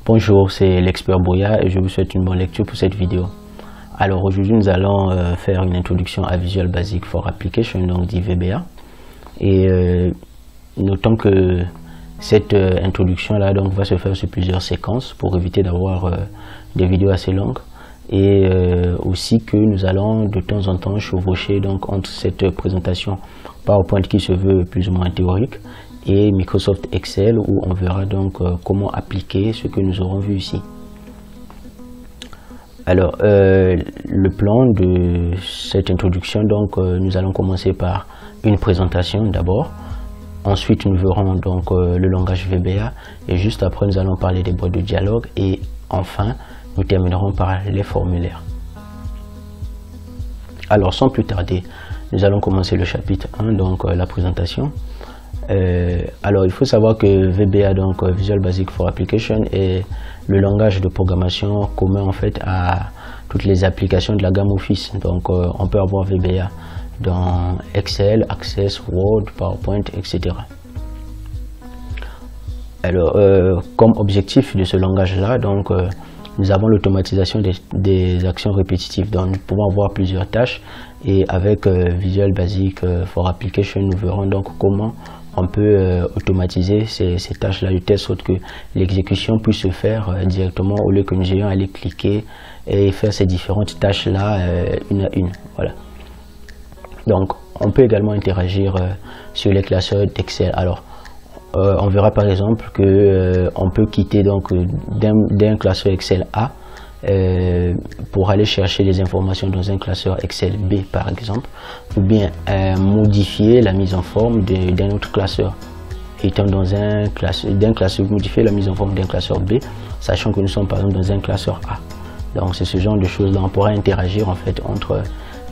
Bonjour, c'est l'expert Boya et je vous souhaite une bonne lecture pour cette vidéo. Alors aujourd'hui nous allons faire une introduction à Visual Basic for Application, donc dit VBA. Et notons que cette introduction là donc va se faire sur plusieurs séquences pour éviter d'avoir des vidéos assez longues. Et aussi que nous allons de temps en temps chevaucher donc entre cette présentation PowerPoint qui se veut plus ou moins théorique et Microsoft Excel où on verra donc comment appliquer ce que nous aurons vu ici. Alors le plan de cette introduction, donc nous allons commencer par une présentation d'abord. Ensuite nous verrons donc le langage VBA et juste après nous allons parler des boîtes de dialogue et enfin nous terminerons par les formulaires. Alors sans plus tarder, nous allons commencer le chapitre 1, donc la présentation. Alors il faut savoir que VBA, donc Visual Basic for Application, est le langage de programmation commun en fait à toutes les applications de la gamme Office. Donc on peut avoir VBA dans Excel, Access, Word, PowerPoint, etc. Alors comme objectif de ce langage là, donc nous avons l'automatisation des actions répétitives. Donc nous pouvons avoir plusieurs tâches et avec Visual Basic for Application, nous verrons donc comment on peut automatiser ces tâches-là de telle sorte que l'exécution puisse se faire directement au lieu que nous ayons à aller cliquer et faire ces différentes tâches-là une à une. Voilà. Donc, on peut également interagir sur les classeurs d'Excel. Alors, on verra par exemple que on peut quitter donc d'un classeur Excel A pour aller chercher des informations dans un classeur Excel B par exemple, ou bien modifier la mise en forme d'un autre classeur étant dans d'un classeur, modifier la mise en forme d'un classeur B sachant que nous sommes par exemple dans un classeur A. Donc c'est ce genre de choses là, on pourra interagir en fait entre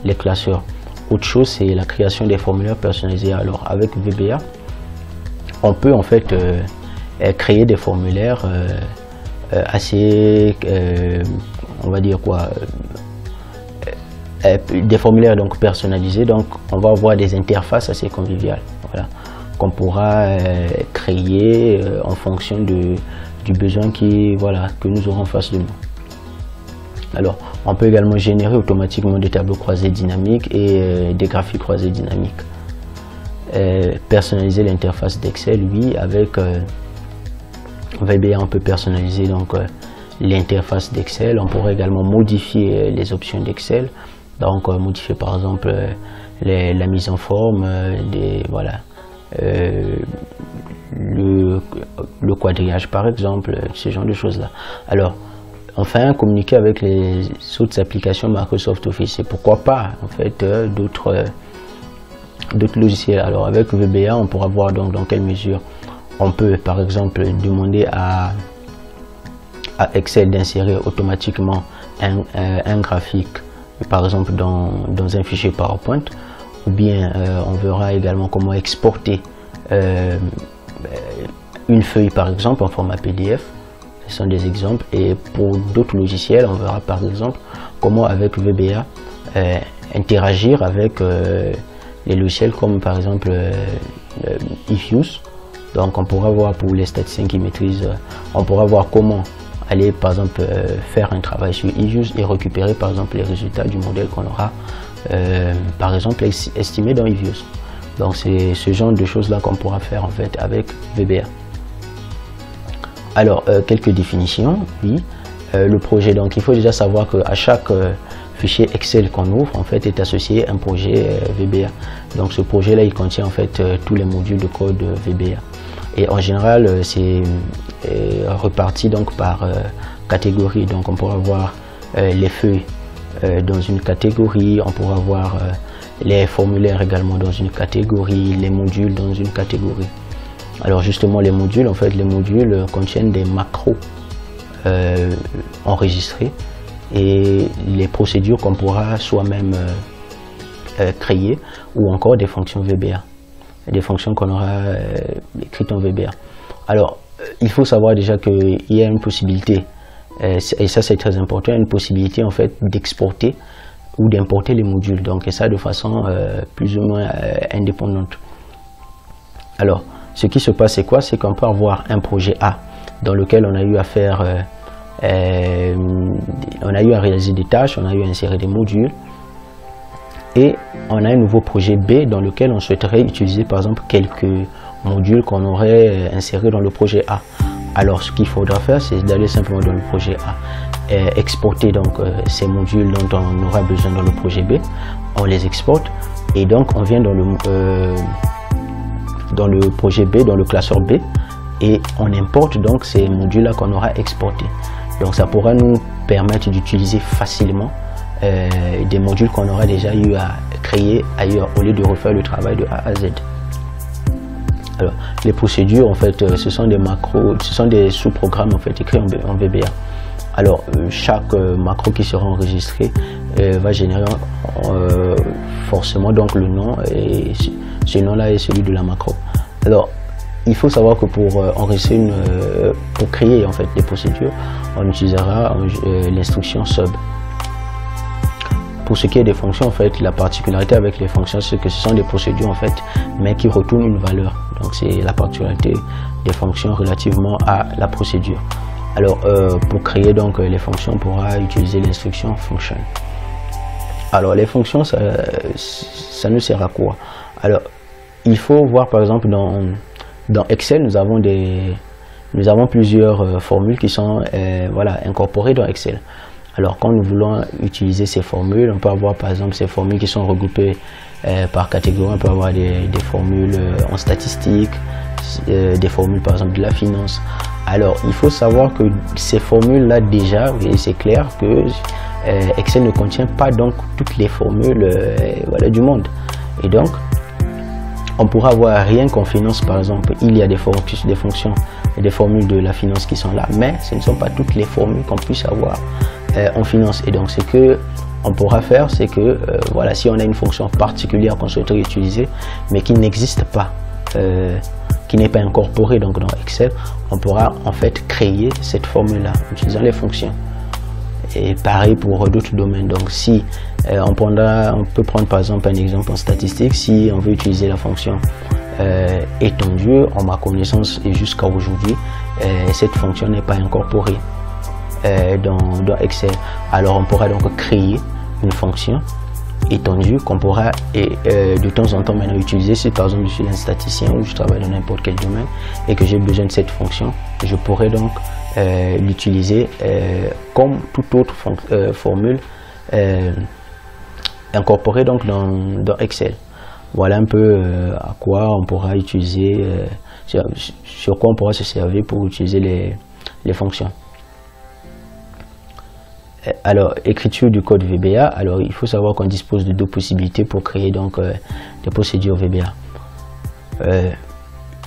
les classeurs. Autre chose, c'est la création des formulaires personnalisés. Alors avec VBA on peut en fait créer des formulaires assez on va dire quoi, des formulaires donc personnalisés. Donc on va avoir des interfaces assez conviviales, voilà, qu'on pourra créer en fonction du besoin que nous aurons en face de nous. Alors on peut également générer automatiquement des tableaux croisés dynamiques et des graphiques croisés dynamiques. Personnaliser l'interface d'Excel, oui, avec VBA on peut personnaliser donc l'interface d'Excel. On pourrait également modifier les options d'Excel, donc modifier par exemple la mise en forme le quadrillage par exemple, ce genre de choses là. Alors enfin communiquer avec les autres applications Microsoft Office et pourquoi pas en fait d'autres logiciels. Alors avec VBA on pourra voir donc dans quelle mesure on peut par exemple demander à Excel d'insérer automatiquement un graphique par exemple dans un fichier PowerPoint, ou bien on verra également comment exporter une feuille par exemple en format PDF. Ce sont des exemples, et pour d'autres logiciels on verra par exemple comment avec VBA interagir avec les logiciels comme par exemple eFuse. Donc on pourra voir pour les statisticiens qui maîtrisent, on pourra voir comment aller par exemple faire un travail sur eFuse et récupérer par exemple les résultats du modèle qu'on aura par exemple estimé dans eFuse. Donc c'est ce genre de choses là qu'on pourra faire en fait avec VBA. Alors quelques définitions, oui. Le projet, donc il faut déjà savoir qu'à chaque fichier Excel qu'on ouvre en fait est associé un projet VBA. Donc ce projet là il contient en fait tous les modules de code VBA. Et en général c'est reparti donc par catégorie. Donc on pourra voir les feuilles dans une catégorie, on pourra voir les formulaires également dans une catégorie, les modules dans une catégorie. Alors justement les modules, en fait les modules contiennent des macros enregistrés et les procédures qu'on pourra soi-même créer, ou encore des fonctions VBA, des fonctions qu'on aura écrites en VBA. Alors il faut savoir déjà qu'il y a une possibilité, et ça c'est très important, une possibilité en fait d'exporter ou d'importer les modules, donc et ça de façon plus ou moins indépendante. Alors ce qui se passe c'est quoi? C'est qu'on peut avoir un projet A dans lequel on a eu à faire, on a eu à réaliser des tâches, on a eu à insérer des modules. Et on a un nouveau projet B dans lequel on souhaiterait utiliser par exemple quelques modules qu'on aurait insérés dans le projet A. Alors ce qu'il faudra faire, c'est d'aller simplement dans le projet A, exporter donc ces modules dont on aura besoin dans le projet B, on les exporte et donc on vient dans le projet B, dans le classeur B, et on importe donc ces modules là qu'on aura exportés. Donc ça pourra nous permettre d'utiliser facilement des modules qu'on aura déjà eu à créer ailleurs au lieu de refaire le travail de A à Z. Alors, les procédures en fait, ce sont des macros, ce sont des sous-programmes en fait écrits en VBA. Alors chaque macro qui sera enregistré va générer forcément donc le nom, et ce nom là est celui de la macro. Alors il faut savoir que pour enregistrer pour créer en fait des procédures, on utilisera l'instruction sub. Pour ce qui est des fonctions, en fait, la particularité avec les fonctions, c'est que ce sont des procédures en fait, mais qui retournent une valeur. Donc c'est la particularité des fonctions relativement à la procédure. Alors pour créer donc les fonctions, on pourra utiliser l'instruction function. Alors les fonctions, ça nous sert à quoi? Alors il faut voir par exemple dans Excel, nous avons plusieurs formules qui sont voilà, incorporées dans Excel. Alors quand nous voulons utiliser ces formules, on peut avoir par exemple ces formules qui sont regroupées par catégorie. On peut avoir des formules en statistique, des formules par exemple de la finance. Alors il faut savoir que ces formules là déjà, c'est clair que Excel ne contient pas donc toutes les formules voilà, du monde. Et donc on pourra avoir rien qu'en finance par exemple, il y a des fonctions et des formules de la finance qui sont là, mais ce ne sont pas toutes les formules qu'on puisse avoir en finance. Et donc ce que on pourra faire, c'est que voilà, si on a une fonction particulière qu'on souhaiterait utiliser mais qui n'existe pas, qui n'est pas incorporée donc dans Excel, on pourra en fait créer cette formule là en utilisant les fonctions. Et pareil pour d'autres domaines. Donc si on peut prendre par exemple un exemple en statistique, si on veut utiliser la fonction étendue, en ma connaissance et jusqu'à aujourd'hui, cette fonction n'est pas incorporée dans Excel. Alors on pourra donc créer une fonction étendue qu'on pourra de temps en temps maintenant utiliser. Si par exemple je suis un statisticien ou je travaille dans n'importe quel domaine et que j'ai besoin de cette fonction, je pourrais donc l'utiliser comme toute autre formule incorporée donc dans Excel. Voilà un peu à quoi on pourra utiliser, sur quoi on pourra se servir pour utiliser les fonctions. Alors, écriture du code VBA. Alors, il faut savoir qu'on dispose de deux possibilités pour créer donc des procédures VBA.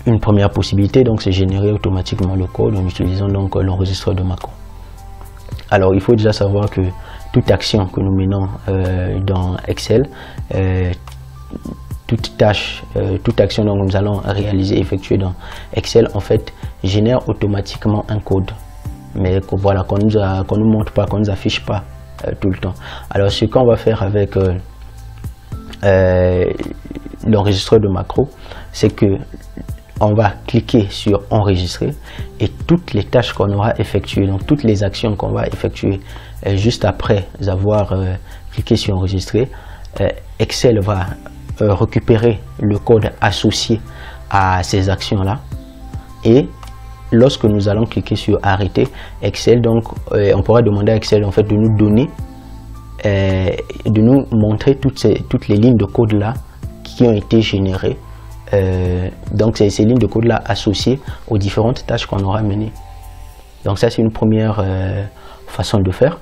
Une première possibilité, donc, c'est générer automatiquement le code en utilisant donc l'enregistreur de macro. Alors, il faut déjà savoir que toute action que nous menons dans Excel, toute tâche, toute action que nous allons réaliser, effectuer dans Excel, en fait, génère automatiquement un code. Mais voilà, qu'on nous montre pas, qu'on nous affiche pas tout le temps. Alors ce qu'on va faire avec l'enregistreur de macro, c'est que on va cliquer sur enregistrer et toutes les tâches qu'on aura effectuées, donc toutes les actions qu'on va effectuer juste après avoir cliqué sur enregistrer, Excel va récupérer le code associé à ces actions là, et lorsque nous allons cliquer sur arrêter, Excel, donc on pourra demander à Excel en fait de nous donner, de nous montrer toutes les lignes de code là qui ont été générées. Donc c'est ces lignes de code là associées aux différentes tâches qu'on aura menées. Donc ça c'est une première façon de faire.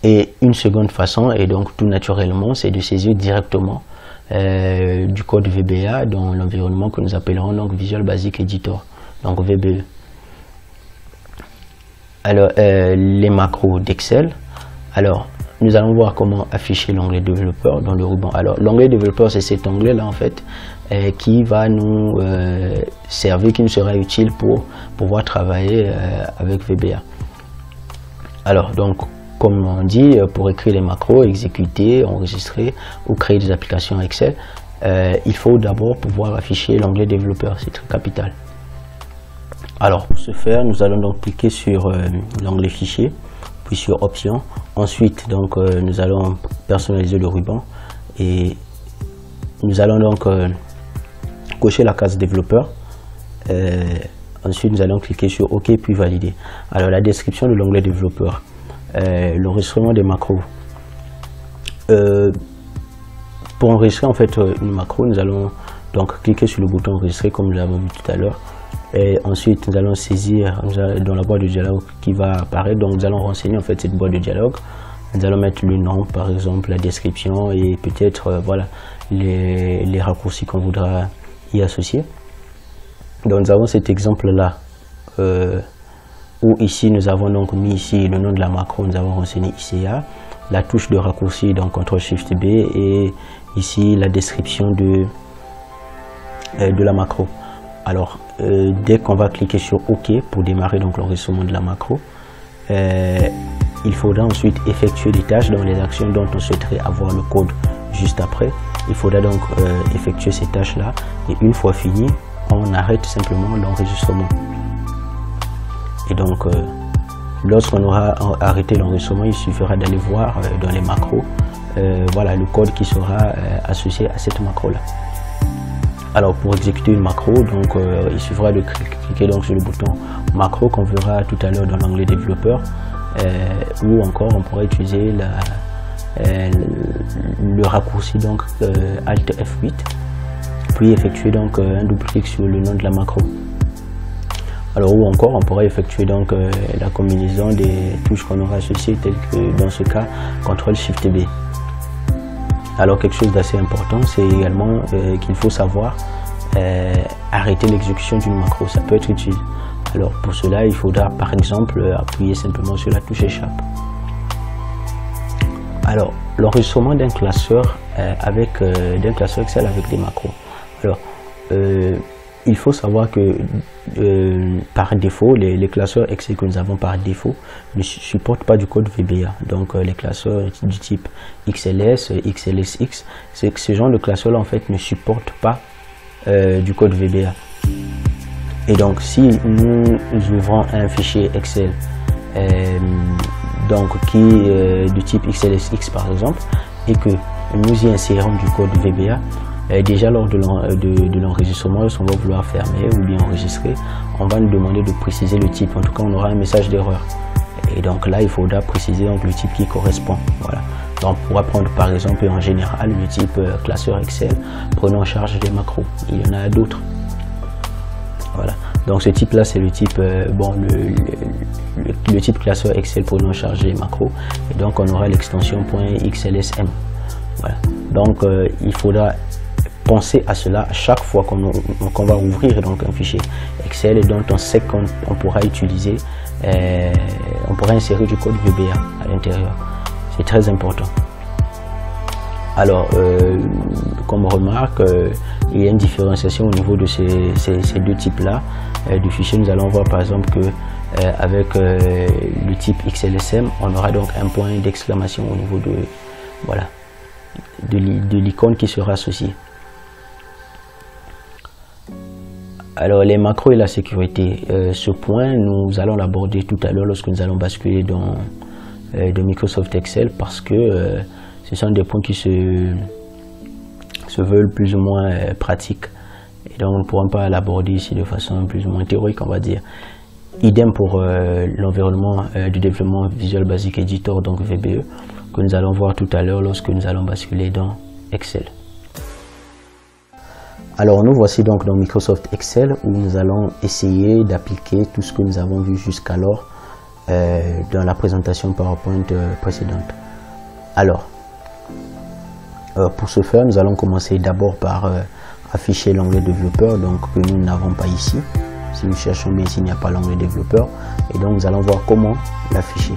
Et une seconde façon, et donc tout naturellement, c'est de saisir directement du code VBA dans l'environnement que nous appellerons donc Visual Basic Editor. Donc VBE. Alors les macros d'Excel. Alors nous allons voir comment afficher l'onglet développeur dans le ruban. Alors l'onglet développeur, c'est cet onglet là en fait qui va nous servir, qui nous sera utile pour pouvoir travailler avec VBA. Alors donc comme on dit, pour écrire les macros, exécuter, enregistrer ou créer des applications Excel, il faut d'abord pouvoir afficher l'onglet développeur, c'est très capital. Alors pour ce faire, nous allons donc cliquer sur l'onglet fichier, puis sur options. Ensuite donc nous allons personnaliser le ruban et nous allons donc cocher la case développeur. Ensuite nous allons cliquer sur OK puis valider. Alors la description de l'onglet développeur, l'enregistrement des macros. Pour enregistrer en fait une macro, nous allons donc cliquer sur le bouton enregistrer comme nous l'avons vu tout à l'heure. Et ensuite, nous allons saisir dans la boîte de dialogue qui va apparaître. Donc, nous allons renseigner en fait cette boîte de dialogue. Nous allons mettre le nom, par exemple, la description et peut-être voilà les raccourcis qu'on voudra y associer. Donc, nous avons cet exemple-là où ici nous avons donc mis ici le nom de la macro. Nous avons renseigné ICA, la touche de raccourci donc CTRL-SHIFT-B et ici la description de la macro. Alors, dès qu'on va cliquer sur OK pour démarrer donc l'enregistrement de la macro, il faudra ensuite effectuer des tâches dans les actions dont on souhaiterait avoir le code juste après. Il faudra donc effectuer ces tâches-là et une fois fini, on arrête simplement l'enregistrement. Et donc, lorsqu'on aura arrêté l'enregistrement, il suffira d'aller voir dans les macros voilà, le code qui sera associé à cette macro-là. Alors pour exécuter une macro, donc il suffira de cliquer donc sur le bouton macro qu'on verra tout à l'heure dans l'onglet développeur, ou encore on pourra utiliser le raccourci donc Alt F8, puis effectuer donc un double clic sur le nom de la macro. Alors ou encore on pourra effectuer donc la combinaison des touches qu'on aura associées, telles que dans ce cas CTRL-SHIFT-B. Alors quelque chose d'assez important, c'est également qu'il faut savoir arrêter l'exécution d'une macro, ça peut être utile. Alors pour cela, il faudra par exemple appuyer simplement sur la touche échappe. Alors l'enregistrement d'un classeur Excel avec des macros. Alors il faut savoir que par défaut, les classeurs Excel que nous avons par défaut ne supportent pas du code VBA. Donc les classeurs du type XLS, XLSX, ce genre de classeurs là en fait ne supportent pas du code VBA. Et donc si nous ouvrons un fichier Excel donc qui est du type XLSX par exemple et que nous y insérons du code VBA, déjà lors de l'enregistrement, lorsqu'on va vouloir fermer ou bien enregistrer, on va nous demander de préciser le type. En tout cas, on aura un message d'erreur. Et donc là, il faudra préciser donc le type qui correspond. Voilà. Donc on pourra prendre par exemple en général le type classeur Excel prenant en charge des macros. Il y en a d'autres. Voilà. Donc ce type là, c'est le type le type classeur Excel prenant en charge des macros. Et donc on aura l'extension .xlsm. Voilà. Donc il faudra penser à cela à chaque fois qu'on va ouvrir donc un fichier Excel et dont on sait qu'on pourra utiliser, on pourra insérer du code VBA à l'intérieur. C'est très important. Alors, comme remarque, il y a une différenciation au niveau de ces deux types-là du fichier. Nous allons voir par exemple que avec le type XLSM, on aura donc un point d'exclamation au niveau de l'icône qui sera associée. Alors les macros et la sécurité, ce point nous allons l'aborder tout à l'heure lorsque nous allons basculer dans de Microsoft Excel, parce que ce sont des points qui se veulent plus ou moins pratiques et donc nous ne pourrons pas l'aborder ici de façon plus ou moins théorique, on va dire. Idem pour l'environnement du développement Visual Basic Editor, donc VBE, que nous allons voir tout à l'heure lorsque nous allons basculer dans Excel. Alors nous voici donc dans Microsoft Excel où nous allons essayer d'appliquer tout ce que nous avons vu jusqu'alors dans la présentation PowerPoint précédente. Alors, pour ce faire, nous allons commencer d'abord par afficher l'onglet développeur, donc que nous n'avons pas ici. Si nous cherchons bien ici, il n'y a pas l'onglet développeur. Et donc nous allons voir comment l'afficher.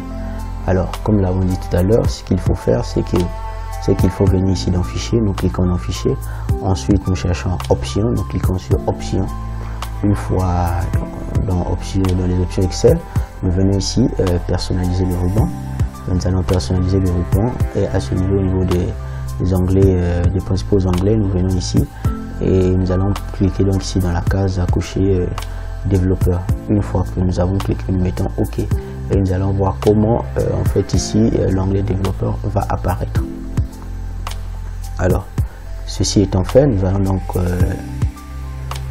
Alors, comme nous l'avons dit tout à l'heure, ce qu'il faut faire, c'est qu'il faut venir ici dans Fichier, nous cliquons dans Fichier, ensuite nous cherchons Options, nous cliquons sur Options. Une fois dans les options Excel, nous venons ici personnaliser le ruban. Nous allons personnaliser le ruban et à ce niveau, au niveau des onglets, des principaux onglets, nous venons ici et nous allons cliquer donc ici dans la case à cocher développeur. Une fois que nous avons cliqué, nous mettons OK et nous allons voir comment en fait ici l'onglet développeur va apparaître. Alors ceci étant fait, nous allons donc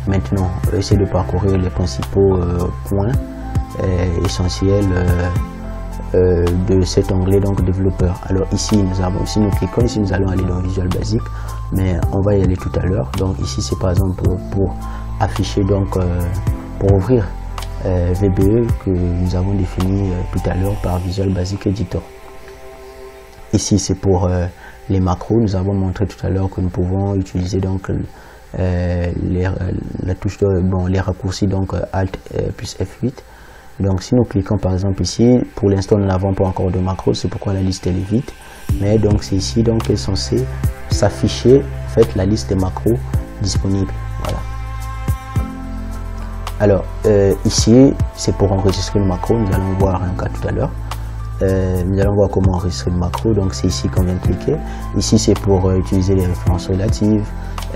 maintenant essayer de parcourir les principaux points essentiels de cet onglet donc développeur. Alors ici nous avons, si nous cliquons ici, nous allons aller dans Visual Basic, mais on va y aller tout à l'heure. Donc ici c'est par exemple pour afficher donc pour ouvrir VBE que nous avons défini tout à l'heure par Visual Basic Editor. Ici c'est pour les macros. Nous avons montré tout à l'heure que nous pouvons utiliser donc la touche les raccourcis donc Alt plus F8. Donc si nous cliquons par exemple ici, pour l'instant nous n'avons pas encore de macros, c'est pourquoi la liste elle est vide, mais donc c'est ici donc est censé s'afficher en fait la liste des macros disponibles. Voilà. Alors ici c'est pour enregistrer le macro, nous allons voir un cas tout à l'heure. Nous allons voir comment enregistrer le macro, donc c'est ici qu'on vient de cliquer. Ici c'est pour utiliser les références relatives,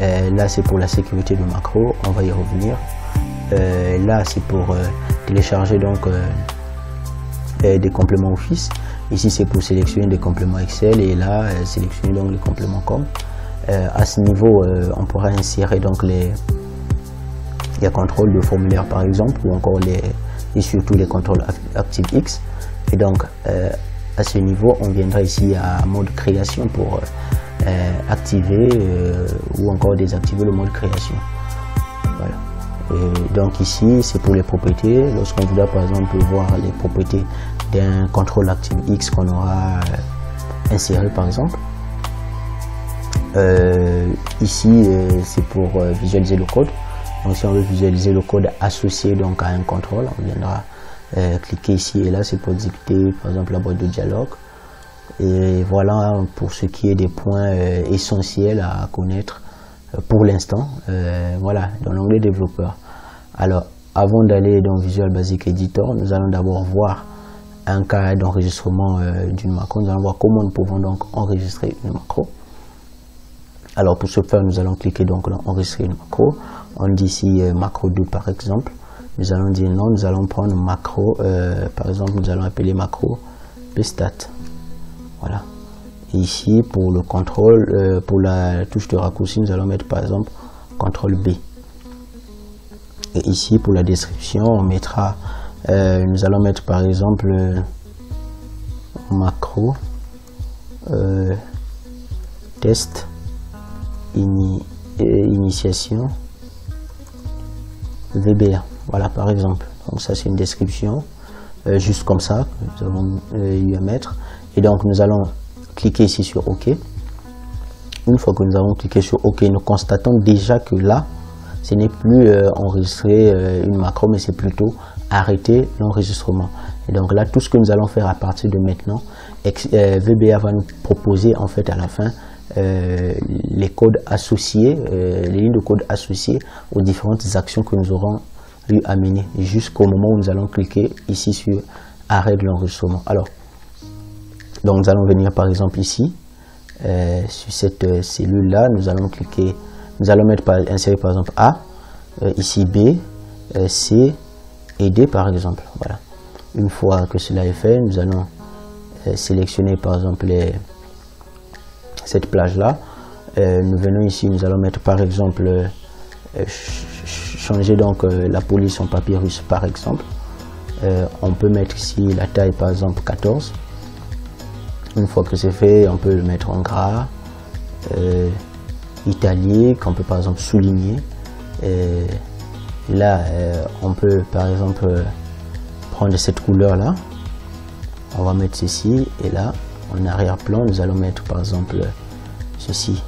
là c'est pour la sécurité du macro, on va y revenir. Là c'est pour télécharger donc des compléments Office. Ici c'est pour sélectionner des compléments Excel et là sélectionner donc les compléments com. À ce niveau on pourra insérer donc les contrôles de formulaire par exemple, ou encore et surtout les contrôles ActiveX. Et donc à ce niveau on viendra ici à mode création pour activer ou encore désactiver le mode création. Voilà. Et donc ici c'est pour les propriétés. Lorsqu'on voudra par exemple voir les propriétés d'un contrôle ActiveX qu'on aura inséré par exemple, ici c'est pour visualiser le code. Donc si on veut visualiser le code associé donc à un contrôle, on viendra cliquer ici et là c'est pour exécuter par exemple la boîte de dialogue. Et voilà pour ce qui est des points essentiels à connaître pour l'instant, voilà, dans l'onglet développeur. Alors avant d'aller dans Visual Basic Editor, nous allons d'abord voir un cas d'enregistrement d'une macro. Nous allons voir comment nous pouvons donc enregistrer une macro. Alors pour ce faire, nous allons cliquer donc dans enregistrer une macro. On dit ici macro 2 par exemple. Nous allons dire non, nous allons prendre macro, par exemple nous allons appeler macro pstat. Voilà. Et ici pour le contrôle, pour la touche de raccourci, nous allons mettre par exemple CTRL B. Et ici pour la description, on mettra, nous allons mettre par exemple macro test initiation VBA. Voilà par exemple. Donc ça c'est une description juste comme ça que nous avons eu à mettre. Et donc nous allons cliquer ici sur OK. Une fois que nous avons cliqué sur OK, nous constatons déjà que là ce n'est plus enregistrer une macro, mais c'est plutôt arrêter l'enregistrement. Et donc là tout ce que nous allons faire à partir de maintenant, VBA va nous proposer en fait à la fin les codes associés, les lignes de code associées aux différentes actions que nous aurons eu à mener jusqu'au moment où nous allons cliquer ici sur arrêt de l'enregistrement. Alors donc nous allons venir par exemple ici sur cette cellule là, nous allons cliquer, nous allons mettre insérer par exemple A, ici B, C et D par exemple. Voilà. Une fois que cela est fait, nous allons sélectionner par exemple cette plage là. Nous venons ici, nous allons mettre par exemple changer donc la police en papyrus par exemple. On peut mettre ici la taille par exemple 14. Une fois que c'est fait, on peut le mettre en gras, italique, on peut par exemple souligner. Là, on peut par exemple prendre cette couleur là. On va mettre ceci et là, en arrière-plan, nous allons mettre par exemple ceci.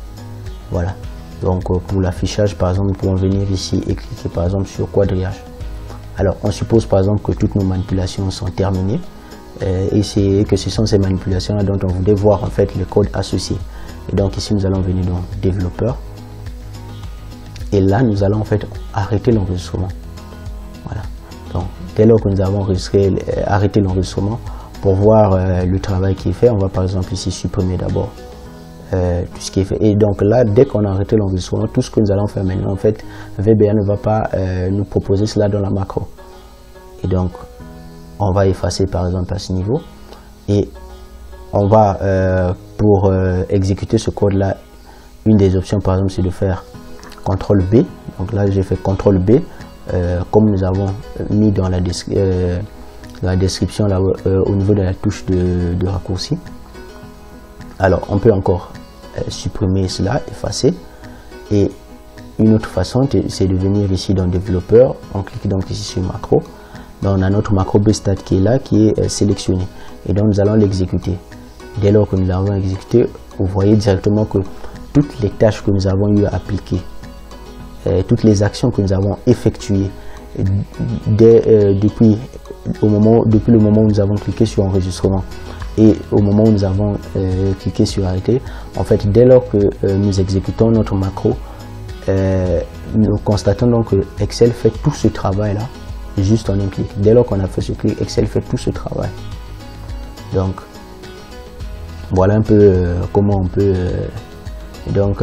Voilà. Donc pour l'affichage, par exemple, nous pouvons venir ici et cliquer par exemple sur quadrillage. Alors, on suppose par exemple que toutes nos manipulations sont terminées. Et c'est que ce sont ces manipulations là dont on voulait voir en fait le code associé. Et donc ici nous allons venir dans développeur et là nous allons en fait arrêter l'enregistrement. Voilà. Donc dès lors que nous avons arrêté l'enregistrement, pour voir le travail qui est fait, on va par exemple ici supprimer d'abord tout ce qui est fait. Et donc là, dès qu'on a arrêté l'enregistrement, tout ce que nous allons faire maintenant, en fait, VBA ne va pas nous proposer cela dans la macro. Et donc, on va effacer par exemple à ce niveau. Et on va, pour exécuter ce code-là, une des options par exemple, c'est de faire CTRL B. Donc là, j'ai fait CTRL B, comme nous avons mis dans la description là, au niveau de la touche de raccourci. Alors, on peut encore supprimer cela, effacer. Et une autre façon, c'est de venir ici dans développeur. On clique donc ici sur macro. Donc, on a notre macro bstat qui est là, qui est sélectionné. Et donc, nous allons l'exécuter. Dès lors que nous l'avons exécuté, vous voyez directement que toutes les tâches que nous avons eu à appliquer, toutes les actions que nous avons effectuées depuis le moment où nous avons cliqué sur enregistrement et au moment où nous avons cliqué sur arrêter, en fait, dès lors que nous exécutons notre macro, nous constatons donc que Excel fait tout ce travail là juste en un clic. Dès lors qu'on a fait ce clic, Excel fait tout ce travail. Donc voilà un peu comment on peut donc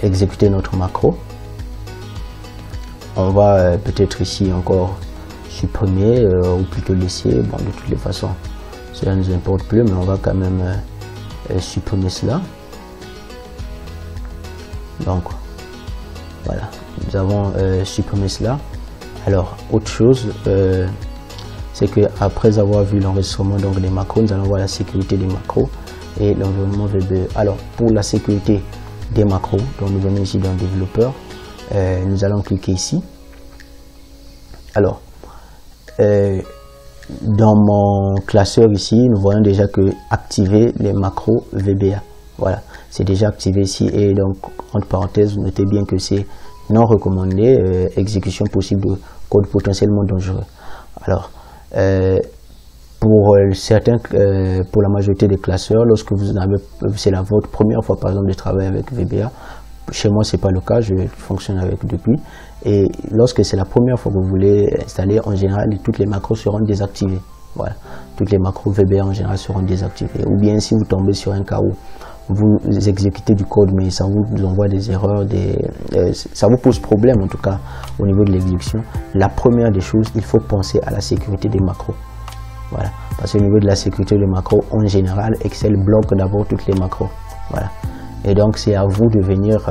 exécuter notre macro. On va peut-être ici encore supprimer ou plutôt laisser. Bon, de toutes les façons, cela ne nous importe plus, mais on va quand même supprimer cela. Donc voilà, nous avons supprimé cela. Alors autre chose, c'est que après avoir vu l'enregistrement donc des macros, nous allons voir la sécurité des macros et l'environnement VBA. Alors pour la sécurité des macros, donc nous venons ici dans développeur, nous allons cliquer ici. Alors dans mon classeur ici, nous voyons déjà que activer les macros VBA. Voilà, c'est déjà activé ici et donc entre parenthèses, notez bien que c'est non recommandé, exécution possible de code potentiellement dangereux. Alors pour certains, pour la majorité des classeurs, lorsque vous avez, c'est votre première fois par exemple de travailler avec VBA, chez moi c'est pas le cas, je fonctionne avec depuis, et lorsque c'est la première fois que vous voulez installer, en général toutes les macros seront désactivées. Voilà, toutes les macros VBA en général seront désactivées. Ou bien si vous tombez sur un cas où vous exécutez du code mais ça vous envoie des erreurs, ça vous pose problème en tout cas au niveau de l'exécution, la première des choses, il faut penser à la sécurité des macros. Voilà, parce qu'au niveau de la sécurité des macros, en général, Excel bloque d'abord toutes les macros. Voilà, et donc c'est à vous de venir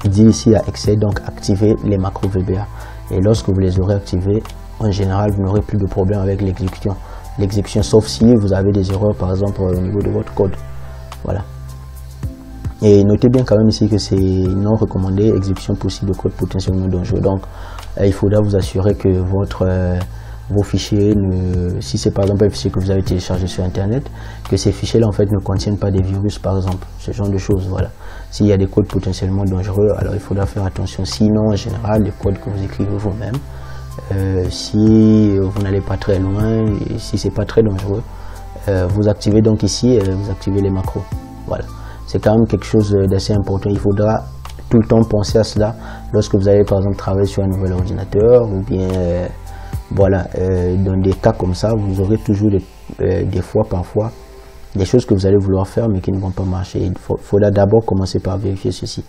dire ici à Excel, donc activer les macros VBA. Et lorsque vous les aurez activés, en général, vous n'aurez plus de problème avec l'exécution, sauf si vous avez des erreurs par exemple au niveau de votre code. Voilà. Et notez bien quand même ici que c'est non recommandé, exécution possible de code potentiellement dangereux. Donc il faudra vous assurer que vos fichiers, si c'est par exemple un fichier que vous avez téléchargé sur internet, que ces fichiers là en fait ne contiennent pas des virus par exemple, ce genre de choses. Voilà. S'il y a des codes potentiellement dangereux, alors il faudra faire attention. Sinon en général, les codes que vous écrivez vous-même, si vous n'allez pas très loin, et si c'est pas très dangereux, vous activez donc ici, vous activez les macros. Voilà, c'est quand même quelque chose d'assez important. Il faudra tout le temps penser à cela lorsque vous allez par exemple travailler sur un nouvel ordinateur ou bien voilà, dans des cas comme ça, vous aurez toujours des fois, parfois, des choses que vous allez vouloir faire mais qui ne vont pas marcher. Il faudra d'abord commencer par vérifier ceci.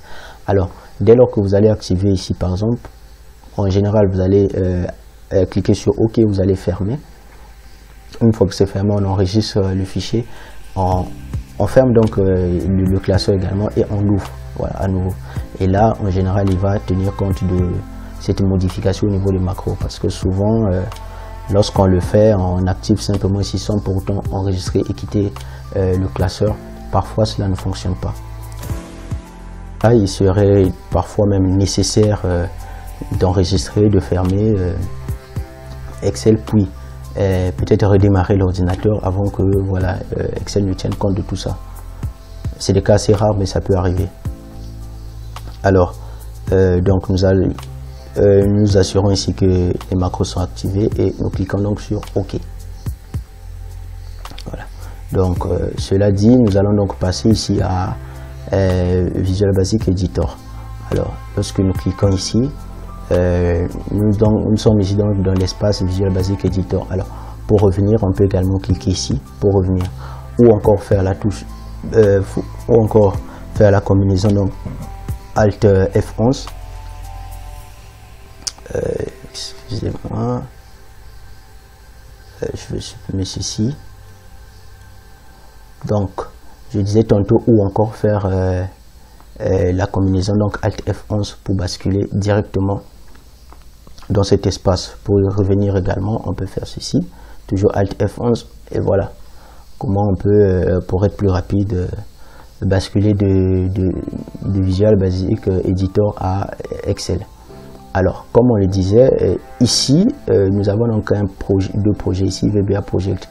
Alors, dès lors que vous allez activer ici par exemple, en général vous allez cliquer sur OK, vous allez fermer. Une fois que c'est fermé, on enregistre le fichier, on ferme donc le classeur également et on l'ouvre, voilà, à nouveau. Et là, en général, il va tenir compte de cette modification au niveau des macros, parce que souvent, lorsqu'on le fait, on active simplement ici sans pour autant enregistrer et quitter le classeur. Parfois, cela ne fonctionne pas. Là, il serait parfois même nécessaire d'enregistrer, de fermer Excel, puis peut-être redémarrer l'ordinateur avant que voilà, Excel ne tienne compte de tout ça. C'est des cas assez rares, mais ça peut arriver. Alors, donc nous assurons ici que les macros sont activés et nous cliquons donc sur OK. Voilà. Donc, cela dit, nous allons donc passer ici à Visual Basic Editor. Alors, lorsque nous cliquons ici, nous sommes ici dans l'espace Visual Basic Editor. Alors pour revenir, on peut également cliquer ici pour revenir, ou encore faire la touche ou encore faire la combinaison, donc Alt F11. Excusez-moi, je vais supprimer ceci. Donc je disais tantôt, ou encore faire la combinaison, donc Alt F11 pour basculer directement dans cet espace. Pour y revenir également, on peut faire ceci, toujours Alt F11, et voilà comment on peut, pour être plus rapide, basculer de Visual Basic Editor à Excel. Alors, comme on le disait, ici, nous avons donc deux projets ici, VBA Project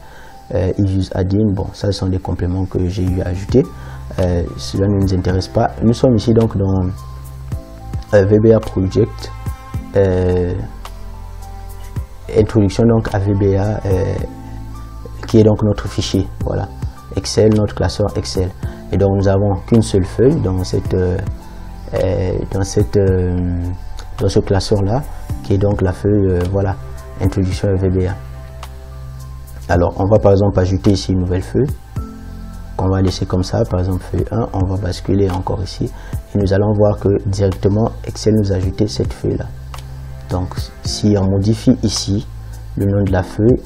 et Use Add-in. Bon, ça, ce sont des compléments que j'ai eu à ajouter. Cela ne nous intéresse pas. Nous sommes ici donc dans VBA Project, introduction donc à VBA, qui est donc notre fichier. Voilà, Excel, notre classeur Excel. Et donc, nous avons qu'une seule feuille dans ce classeur là, qui est donc la feuille voilà, introduction à VBA. Alors on va par exemple ajouter ici une nouvelle feuille qu'on va laisser comme ça, par exemple feuille 1. On va basculer encore ici et nous allons voir que directement Excel nous a ajouté cette feuille là. Donc si on modifie ici le nom de la feuille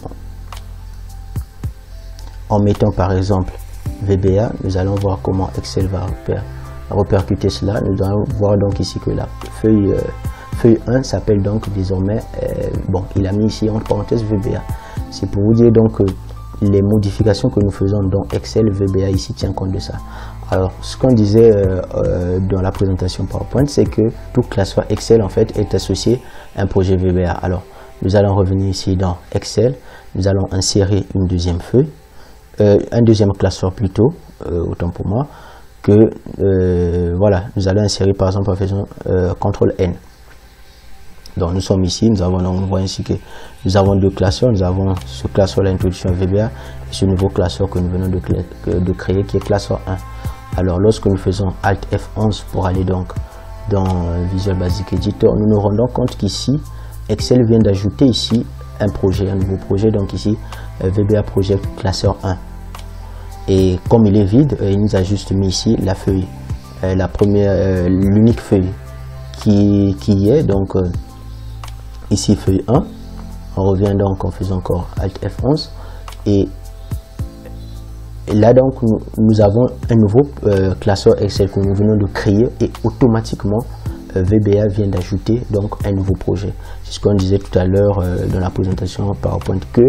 en mettant par exemple VBA, nous allons voir comment Excel va répercuter cela. Nous allons voir donc ici que la feuille 1 s'appelle donc désormais, bon, il a mis ici entre parenthèses VBA. C'est pour vous dire donc que les modifications que nous faisons dans Excel, VBA ici tient compte de ça. Alors, ce qu'on disait dans la présentation PowerPoint, c'est que tout classeur Excel en fait est associé à un projet VBA. Alors, nous allons revenir ici dans Excel, nous allons insérer une deuxième feuille, un deuxième classeur plutôt, autant pour moi, que voilà, nous allons insérer par exemple en faisant CTRL-N. Donc nous sommes ici, nous voyons ici que nous avons deux classeurs. Nous avons ce classeur l'introduction VBA et ce nouveau classeur que nous venons de créer qui est classeur 1. Alors lorsque nous faisons Alt F11 pour aller donc dans Visual Basic Editor, nous nous rendons compte qu'ici Excel vient d'ajouter ici un projet, un nouveau projet, donc ici VBA Project classeur 1. Et comme il est vide, il nous a juste mis ici la feuille, la première, l'unique feuille qui est donc ici feuille 1. On revient donc, on fait encore Alt F11 et là donc nous avons un nouveau classeur Excel que nous venons de créer et automatiquement VBA vient d'ajouter donc un nouveau projet. C'est ce qu'on disait tout à l'heure dans la présentation PowerPoint, que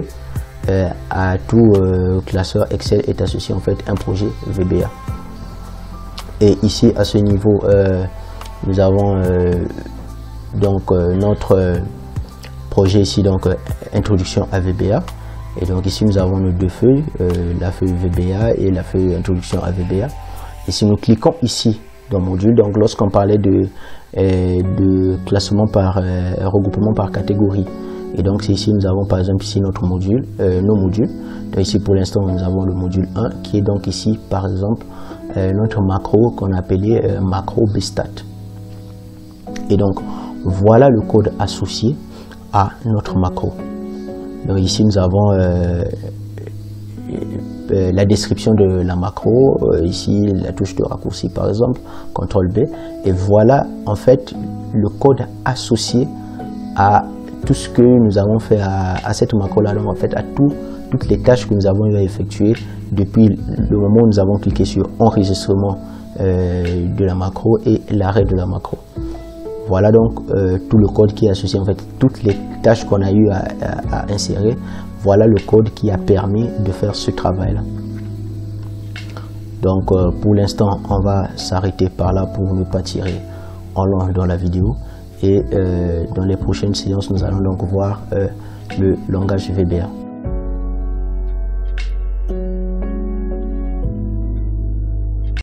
à tout classeur Excel est associé en fait un projet VBA. Et ici à ce niveau nous avons donc notre projet ici, donc introduction à VBA. Et donc ici nous avons nos deux feuilles, la feuille VBA et la feuille introduction à VBA. Et si nous cliquons ici dans module, donc lorsqu'on parlait de classement par regroupement par catégorie, et donc ici nous avons par exemple ici notre module, nos modules. Donc ici pour l'instant nous avons le module 1 qui est donc ici par exemple notre macro qu'on appelait macro bstat. Et donc voilà le code associé à notre macro. Donc ici nous avons la description de la macro, ici la touche de raccourci par exemple, CTRL B, et voilà en fait le code associé à tout ce que nous avons fait à cette macro là, donc en fait à toutes les tâches que nous avons eu à effectuer depuis le moment où nous avons cliqué sur enregistrement de la macro et l'arrêt de la macro. Voilà donc tout le code qui est associé, en fait toutes les tâches qu'on a eu à insérer. Voilà le code qui a permis de faire ce travail là. Donc pour l'instant on va s'arrêter par là pour ne pas tirer en long dans la vidéo, et dans les prochaines séances nous allons donc voir le langage VBA.